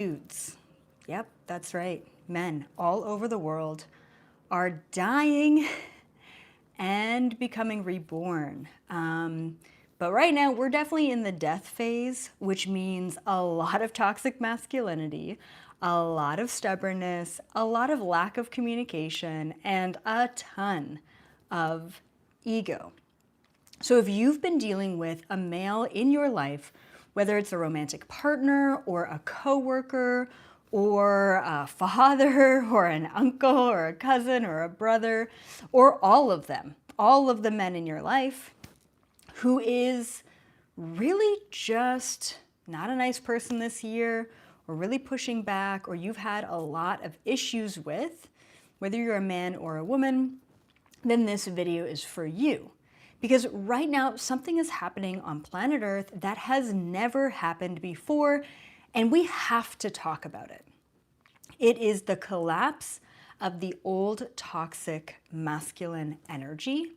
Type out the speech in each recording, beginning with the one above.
Dudes. Yep, that's right. Men all over the world are dying and becoming reborn. But right now, we're definitely in the death phase, which means a lot of toxic masculinity, a lot of stubbornness, a lot of lack of communication, and a ton of ego. So if you've been dealing with a male in your life, whether it's a romantic partner or a coworker or a father or an uncle or a cousin or a brother, or all of them, all of the men in your life, who is really just not a nice person this year, or really pushing back, or you've had a lot of issues with, whether you're a man or a woman, then this video is for you. Because right now, something is happening on planet Earth that has never happened before, and we have to talk about it. It is the collapse of the old toxic masculine energy.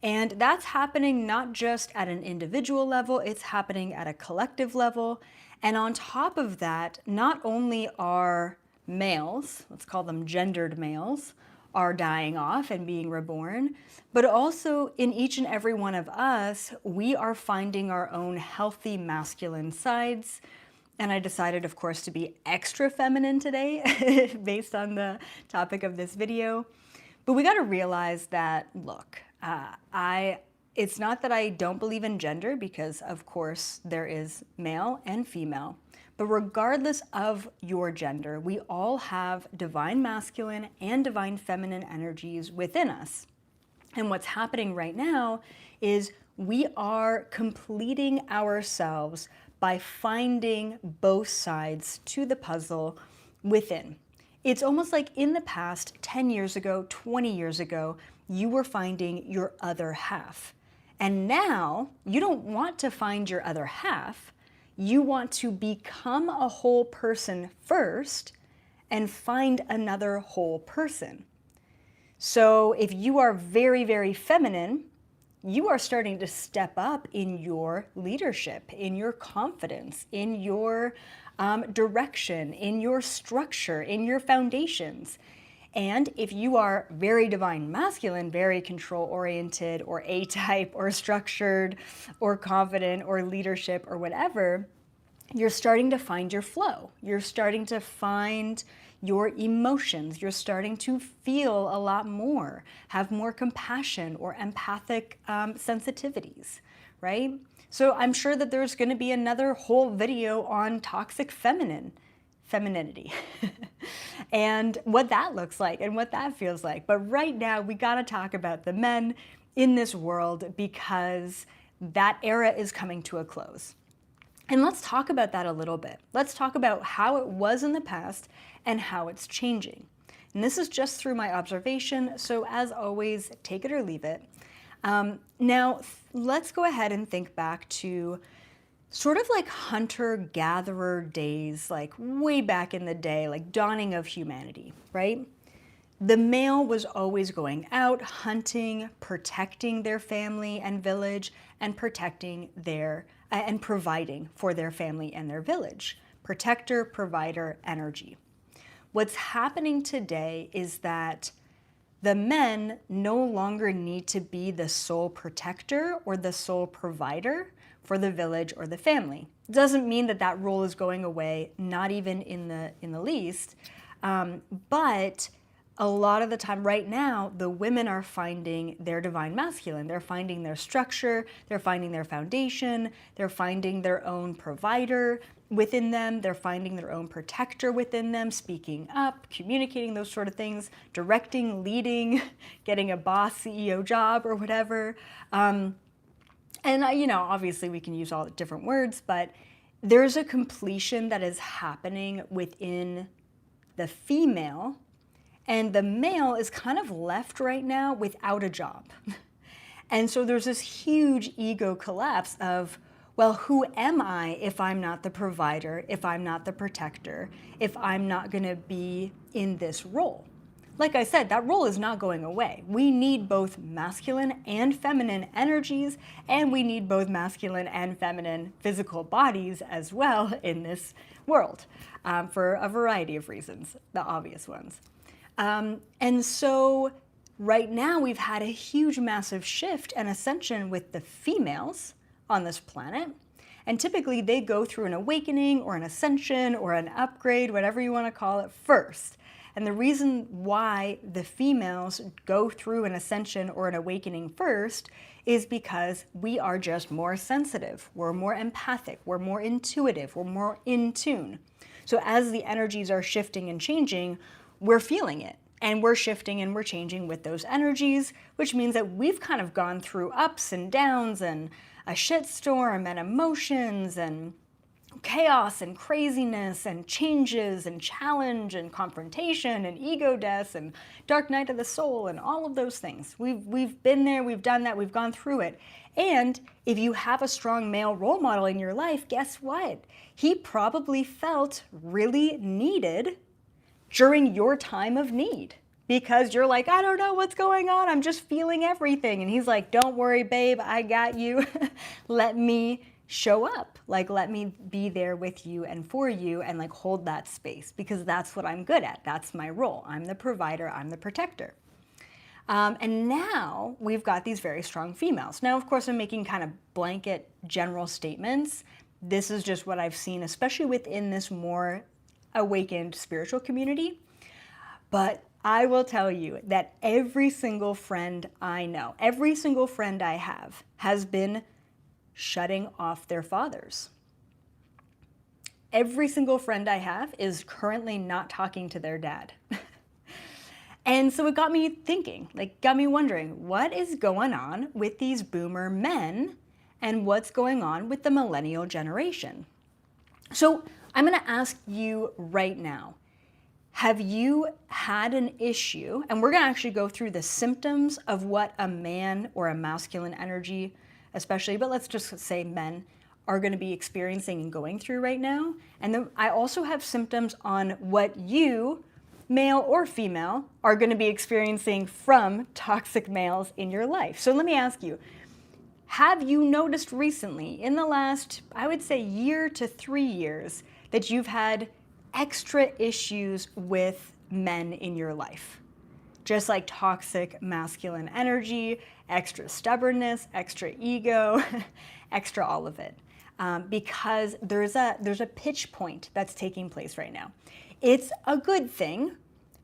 And that's happening not just at an individual level, it's happening at a collective level. And on top of that, not only are males, let's call them gendered males, are dying off and being reborn, but also in each and every one of us, we are finding our own healthy masculine sides. And I decided, of course, to be extra feminine today based on the topic of this video. But we got to realize that, look, it's not that I don't believe in gender, because of course there is male and female. But regardless of your gender, we all have divine masculine and divine feminine energies within us. And what's happening right now is we are completing ourselves by finding both sides to the puzzle within. It's almost like in the past, 10 years ago, 20 years ago, you were finding your other half. And now you don't want to find your other half. You want to become a whole person first and find another whole person. So if you are very, very feminine, you are starting to step up in your leadership, in your confidence, in your direction, in your structure, in your foundations. And if you are very divine masculine, very control-oriented or A-type or structured or confident or leadership or whatever, you're starting to find your flow. You're starting to find your emotions. You're starting to feel a lot more, have more compassion or empathic sensitivities, right? So I'm sure that there's going to be another whole video on toxic femininity and what that looks like and what that feels like. But right now we got to talk about the men in this world, because that era is coming to a close. And let's talk about that a little bit. Let's talk about how it was in the past and how it's changing. And this is just through my observation, so as always, take it or leave it. Now, let's go ahead and think back to sort of like hunter-gatherer days, like way back in the day, like dawning of humanity, right? The male was always going out, hunting, protecting their family and village, and protecting their, and providing for their family and their village. Protector, provider, energy. What's happening today is that the men no longer need to be the sole protector or the sole provider for the village or the family. It doesn't mean that that role is going away, not even in the least, but a lot of the time right now, the women are finding their divine masculine. They're finding their structure, they're finding their foundation, they're finding their own provider within them, they're finding their own protector within them, speaking up, communicating, those sort of things, directing, leading, getting a boss, CEO job or whatever. And obviously we can use all the different words, but there's a completion that is happening within the female, and the male is kind of left right now without a job. And so there's this huge ego collapse of, well, who am I if I'm not the provider, if I'm not the protector, if I'm not going to be in this role? Like I said, that role is not going away. We need both masculine and feminine energies, and we need both masculine and feminine physical bodies as well in this world for a variety of reasons, the obvious ones. And so right now we've had a huge, massive shift and ascension with the females on this planet. And typically they go through an awakening or an ascension or an upgrade, whatever you want to call it, first. And the reason why the females go through an ascension or an awakening first is because we are just more sensitive. We're more empathic. We're more intuitive. We're more in tune. So as the energies are shifting and changing, we're feeling it. And we're shifting and we're changing with those energies, which means that we've kind of gone through ups and downs and a shitstorm and emotions and chaos and craziness and changes and challenge and confrontation and ego deaths and dark night of the soul and all of those things. We've been there, we've done that, we've gone through it. And if you have a strong male role model in your life, guess what? He probably felt really needed during your time of need, because you're like, I don't know what's going on, I'm just feeling everything. And he's like, don't worry, babe, I got you. Let me show up, like, let me be there with you and for you and like hold that space, because that's what I'm good at. That's my role. I'm the provider, I'm the protector. And now we've got these very strong females. Now, of course, I'm making kind of blanket general statements. This is just what I've seen, especially within this more awakened spiritual community. But I will tell you that every single friend I know, every single friend I have, has been shutting off their fathers. Every single friend I have is currently not talking to their dad. And so it got me thinking, like, got me wondering, what is going on with these boomer men and what's going on with the millennial generation? So I'm going to ask you right now, have you had an issue? And we're going to actually go through the symptoms of what a man or a masculine energy, especially, but let's just say men, are going to be experiencing and going through right now. And then I also have symptoms on what you, male or female, are going to be experiencing from toxic males in your life. So let me ask you, have you noticed recently, in the last, I would say, year to 3 years, that you've had extra issues with men in your life? Just like toxic masculine energy, extra stubbornness, extra ego, extra all of it. Because there's a pitch point that's taking place right now. It's a good thing,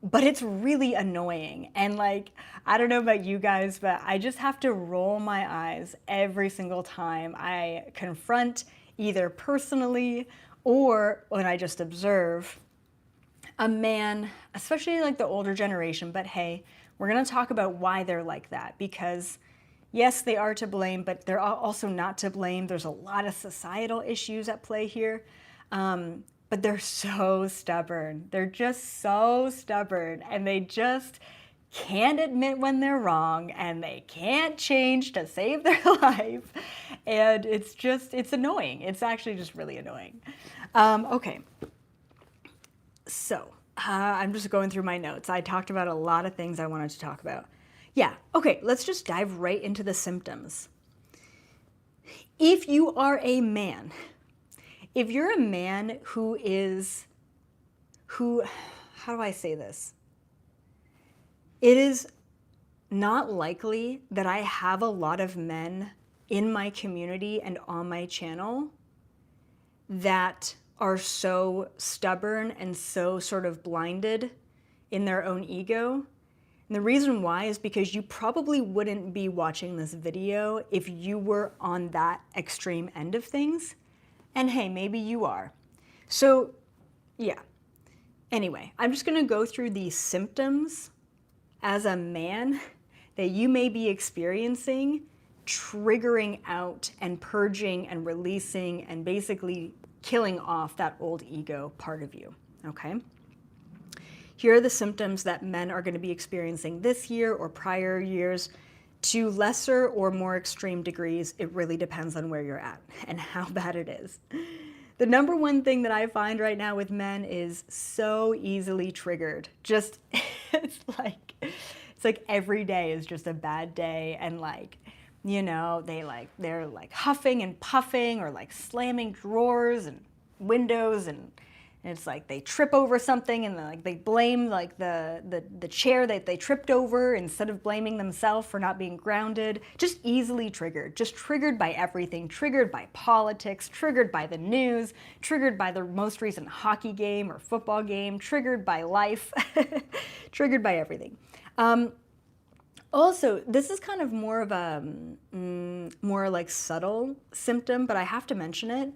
but it's really annoying. And like, I don't know about you guys, but I just have to roll my eyes every single time I confront, either personally or when I just observe a man, especially like the older generation. But hey, we're going to talk about why they're like that, because yes, they are to blame, but they're also not to blame. There's a lot of societal issues at play here. But they're so stubborn. They're just so stubborn, and they just can't admit when they're wrong, and they can't change to save their life. And it's annoying. It's actually just really annoying. Okay. So I'm just going through my notes. I talked about a lot of things I wanted to talk about. Yeah, okay, let's just dive right into the symptoms. If you are a man, if you're a man who, how do I say this? It is not likely that I have a lot of men in my community and on my channel that are so stubborn and so sort of blinded in their own ego. And the reason why is because you probably wouldn't be watching this video if you were on that extreme end of things. And hey, maybe you are. So yeah. Anyway, I'm just gonna go through these symptoms as a man that you may be experiencing, triggering out and purging and releasing and basically killing off that old ego part of you, okay? Here are the symptoms that men are going to be experiencing this year or prior years to lesser or more extreme degrees. It really depends on where you're at and how bad it is. The number one thing that I find right now with men is so easily triggered. Just, it's like every day is just a bad day, and like, you know, they're like huffing and puffing or like slamming drawers and windows and And it's like they trip over something and like they blame like the chair that they tripped over instead of blaming themselves for not being grounded. Just easily triggered, just triggered by everything, triggered by politics, triggered by the news, triggered by the most recent hockey game or football game, triggered by life, triggered by everything. Also, this is kind of more of a more like subtle symptom, but I have to mention it.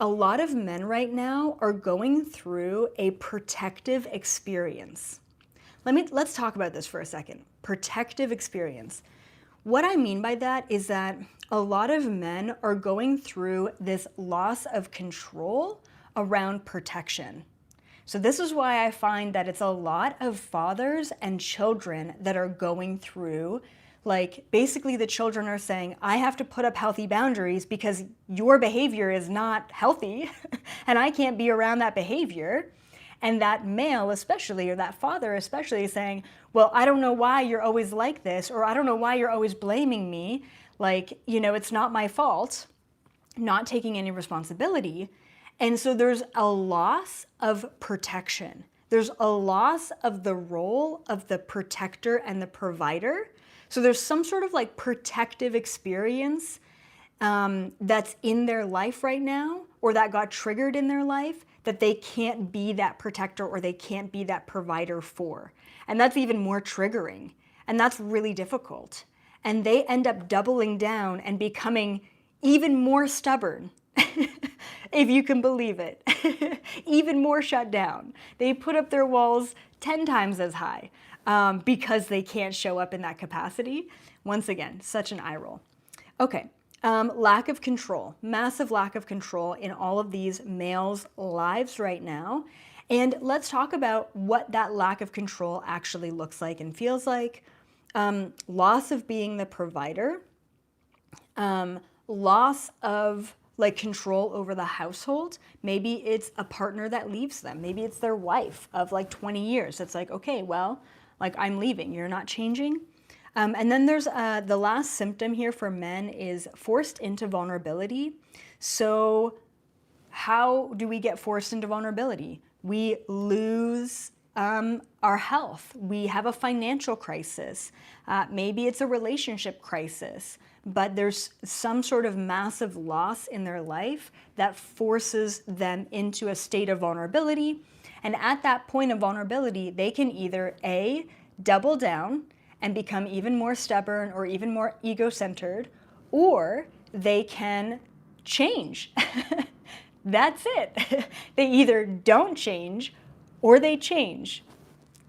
A lot of men right now are going through a protective experience. Let's talk about this for a second. Protective experience. What I mean by that is that a lot of men are going through this loss of control around protection. So this is why I find that it's a lot of fathers and children that are going through, like basically the children are saying, I have to put up healthy boundaries because your behavior is not healthy and I can't be around that behavior. And that male especially, or that father especially, is saying, well, I don't know why you're always like this, or I don't know why you're always blaming me. Like, you know, it's not my fault, not taking any responsibility. And so there's a loss of protection. There's a loss of the role of the protector and the provider. So there's some sort of like protective experience that's in their life right now, or that got triggered in their life, that they can't be that protector or they can't be that provider for. And that's even more triggering. And that's really difficult. And they end up doubling down and becoming even more stubborn. If you can believe it, even more shut down. They put up their walls 10 times as high because they can't show up in that capacity. Once again, such an eye roll. Okay, lack of control, massive lack of control in all of these males' lives right now. And let's talk about what that lack of control actually looks like and feels like. Loss of being the provider, loss of like control over the household. Maybe it's a partner that leaves them. Maybe it's their wife of like 20 years. It's like, okay, well, like I'm leaving, you're not changing. And then there's the last symptom here for men is forced into vulnerability. So how do we get forced into vulnerability? We lose our health. We have a financial crisis. Maybe it's a relationship crisis. But there's some sort of massive loss in their life that forces them into a state of vulnerability. And at that point of vulnerability, they can either A, double down and become even more stubborn or even more ego-centered, or they can change. That's it. They either don't change or they change.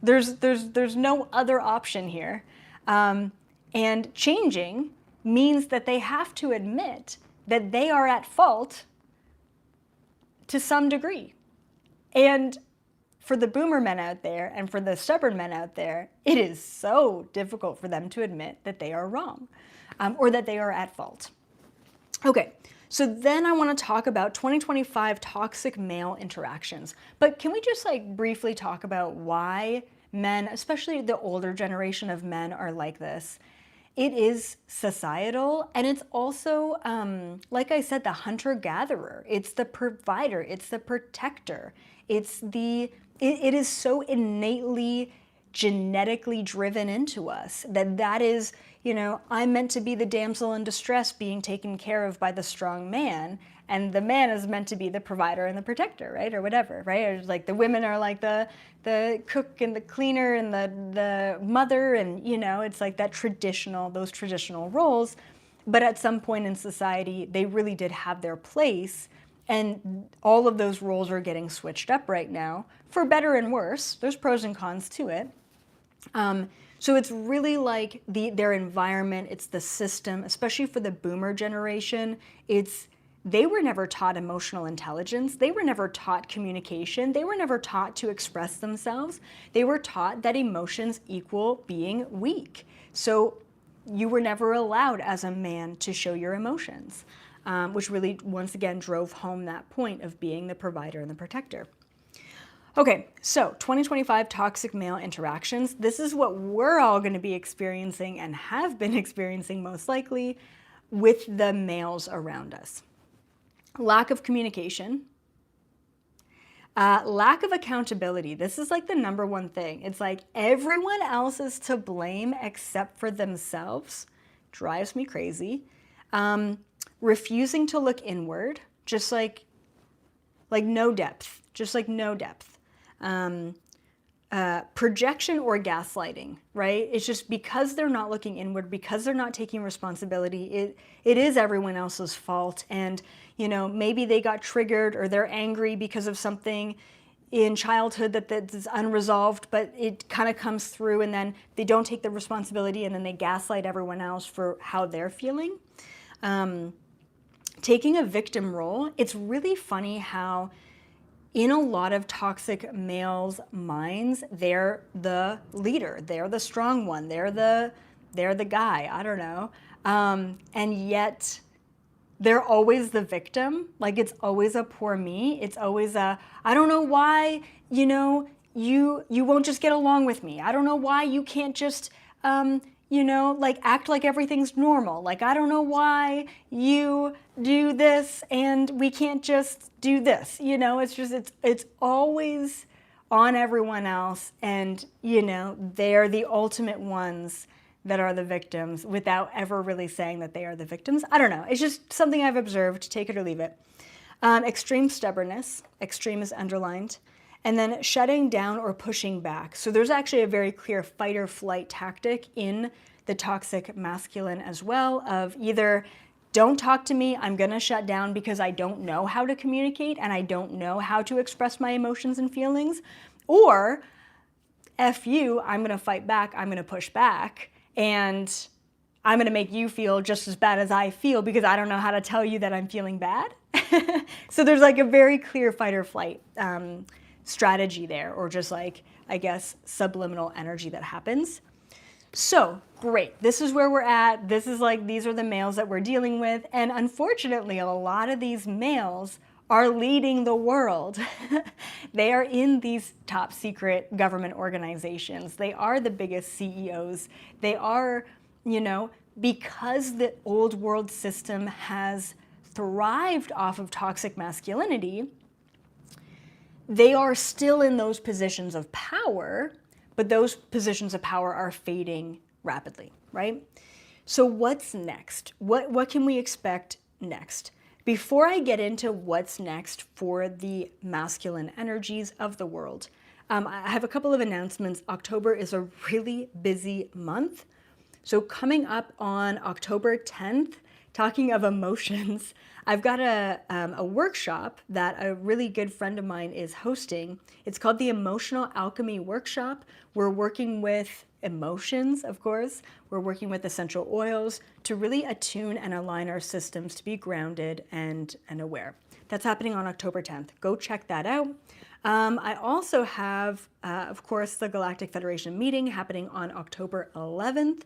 There's no other option here. And changing means that they have to admit that they are at fault to some degree. And for the boomer men out there and for the stubborn men out there, it is so difficult for them to admit that they are wrong or that they are at fault. Okay, so then I want to talk about 2025 toxic male interactions. But can we just like briefly talk about why men, especially the older generation of men, are like this? It is societal, and it's also, like I said, the hunter-gatherer. It's the provider. It's the protector. It is so innately, genetically driven into us that is, you know, I'm meant to be the damsel in distress being taken care of by the strong man, and the man is meant to be the provider and the protector, right? Or whatever, right? Or like the women are like the cook and the cleaner and the mother, and you know, it's like those traditional roles. But at some point in society, they really did have their place, and all of those roles are getting switched up right now, for better and worse. There's pros and cons to it. So it's really like their environment, it's the system, especially for the boomer generation. They were never taught emotional intelligence. They were never taught communication. They were never taught to express themselves. They were taught that emotions equal being weak. So you were never allowed as a man to show your emotions, which really, once again, drove home that point of being the provider and the protector. Okay, so 2025 toxic male interactions. This is what we're all going to be experiencing and have been experiencing most likely with the males around us. Lack of communication, Lack of accountability. This is like the number one thing. It's like everyone else is to blame except for themselves. Drives me crazy. Refusing to look inward, just like no depth, just like no depth. Projection or gaslighting, right? It's just because they're not looking inward, because they're not taking responsibility, it is everyone else's fault. And, you know, maybe they got triggered or they're angry because of something in childhood that's unresolved, but it kind of comes through and then they don't take the responsibility and then they gaslight everyone else for how they're feeling. Taking a victim role, it's really funny how in a lot of toxic males' minds, they're the leader, they're the strong one, they're the guy, I don't know. And yet they're always the victim. Like it's always a poor me. It's always a, I don't know why, you know, you won't just get along with me. I don't know why you can't just, you know, like act like everything's normal. Like, I don't know why you do this and we can't just do this. You know, it's just, it's always on everyone else. And, you know, they're the ultimate ones that are the victims without ever really saying that they are the victims. I don't know. It's just something I've observed, take it or leave it. Extreme stubbornness, extreme is underlined. And then shutting down or pushing back. So there's actually a very clear fight or flight tactic in the toxic masculine as well, of either don't talk to me, I'm gonna shut down because I don't know how to communicate and I don't know how to express my emotions and feelings, or F you, I'm gonna fight back, I'm gonna push back, and I'm gonna make you feel just as bad as I feel because I don't know how to tell you that I'm feeling bad. So there's like a very clear fight or flight strategy there, or just like, I guess, subliminal energy that happens. So great, this is where we're at. This is like, these are the males that we're dealing with. And unfortunately, a lot of these males are leading the world. They are in these top secret government organizations. They are the biggest CEOs. They are, you know, because the old world system has thrived off of toxic masculinity, they are still in those positions of power, but those positions of power are fading rapidly, right? So what's next? What can we expect next? Before I get into what's next for the masculine energies of the world, I have a couple of announcements. October is a really busy month. So coming up on October 10th, talking of emotions, I've got a workshop that a really good friend of mine is hosting. It's called the Emotional Alchemy Workshop. We're working with emotions, of course. We're working with essential oils to really attune and align our systems to be grounded and aware. That's happening on October 10th. Go check that out. I also have, of course, the Galactic Federation meeting happening on October 11th.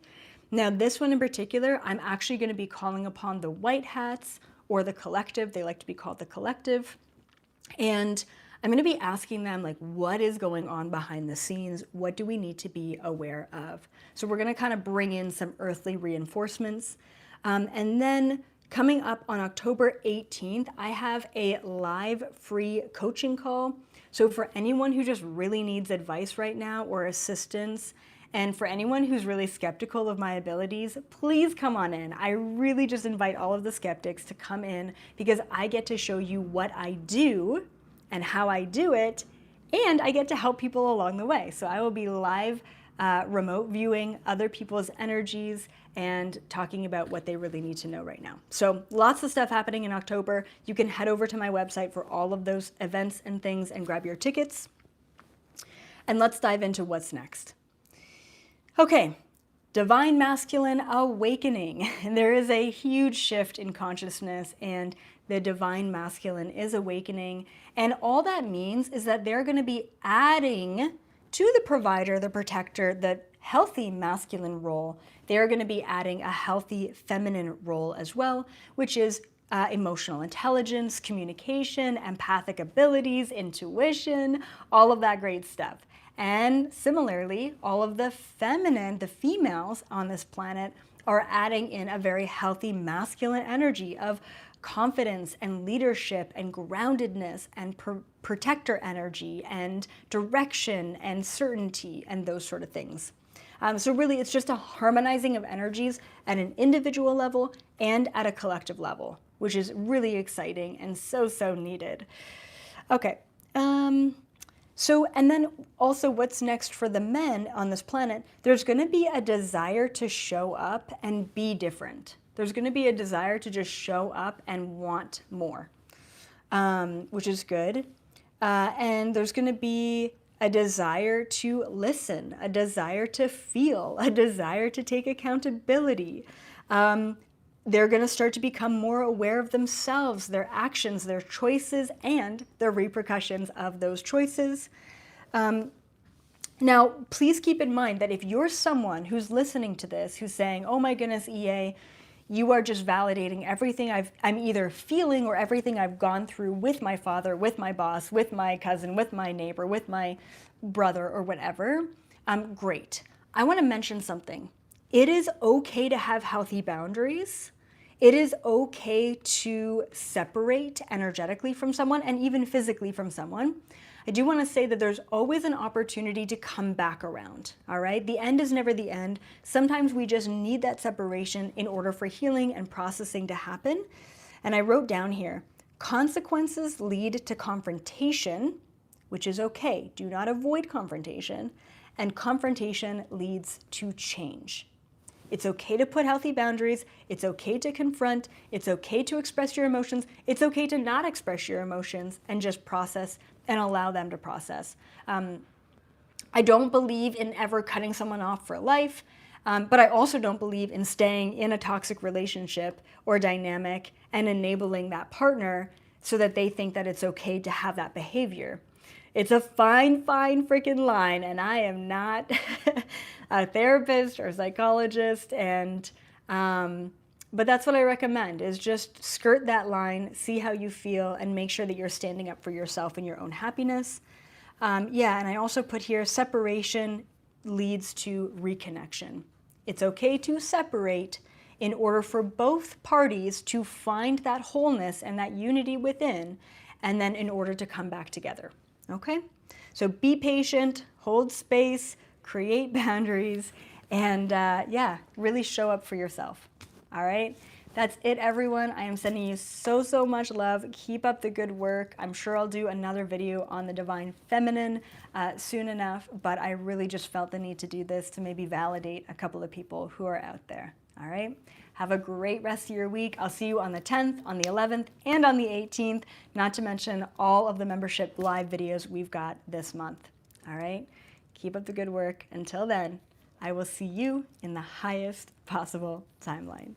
Now, this one in particular, I'm actually going to be calling upon the white hats, or the collective. They like to be called the collective. And I'm going to be asking them, like, what is going on behind the scenes? What do we need to be aware of? So we're going to kind of bring in some earthly reinforcements. And then coming up on October 18th, I have a live free coaching call. So for anyone who just really needs advice right now or assistance, and for anyone who's really skeptical of my abilities, please come on in. I really just invite all of the skeptics to come in because I get to show you what I do and how I do it, and I get to help people along the way. So I will be live remote viewing other people's energies and talking about what they really need to know right now. So lots of stuff happening in October. You can head over to my website for all of those events and things and grab your tickets. And let's dive into what's next. Okay, divine masculine awakening. There is a huge shift in consciousness, and the divine masculine is awakening. And all that means is that they're going to be adding to the provider, the protector, the healthy masculine role. They're going to be adding a healthy feminine role as well, which is emotional intelligence, communication, empathic abilities, intuition, all of that great stuff. And similarly, all of the feminine, the females on this planet, are adding in a very healthy masculine energy of confidence and leadership and groundedness and protector energy and direction and certainty and those sort of things. So really, it's just a harmonizing of energies at an individual level and at a collective level, which is really exciting and so, so needed. Okay. So, and then also what's next for the men on this planet, there's going to be a desire to show up and be different. There's going to be a desire to just show up and want more, which is good. And there's going to be a desire to listen, a desire to feel, a desire to take accountability. They're going to start to become more aware of themselves, their actions, their choices, and the repercussions of those choices. Now, please keep in mind that if you're someone who's listening to this, who's saying, oh my goodness, EA, you are just validating everything I'm either feeling or everything I've gone through with my father, with my boss, with my cousin, with my neighbor, with my brother, or whatever, great. I want to mention something. It is okay to have healthy boundaries. It is okay to separate energetically from someone and even physically from someone. I do want to say that there's always an opportunity to come back around, all right? The end is never the end. Sometimes we just need that separation in order for healing and processing to happen. And I wrote down here, consequences lead to confrontation, which is okay. Do not avoid confrontation. And confrontation leads to change. It's okay to put healthy boundaries. It's okay to confront. It's okay to express your emotions. It's okay to not express your emotions and just process and allow them to process. I don't believe in ever cutting someone off for life, but I also don't believe in staying in a toxic relationship or dynamic and enabling that partner so that they think that it's okay to have that behavior. It's a fine, fine freaking line, and I am not a therapist or psychologist, but that's what I recommend, is just skirt that line, see how you feel, and make sure that you're standing up for yourself and your own happiness. Yeah, and I also put here, separation leads to reconnection. It's okay to separate in order for both parties to find that wholeness and that unity within, and then in order to come back together. Okay? So be patient, hold space, create boundaries, and yeah, really show up for yourself. All right? That's it, everyone. I am sending you so, so much love. Keep up the good work. I'm sure I'll do another video on the Divine Feminine soon enough, but I really just felt the need to do this to maybe validate a couple of people who are out there. All right? Have a great rest of your week. I'll see you on the 10th, on the 11th, and on the 18th, not to mention all of the membership live videos we've got this month. All right? Keep up the good work. Until then, I will see you in the highest possible timeline.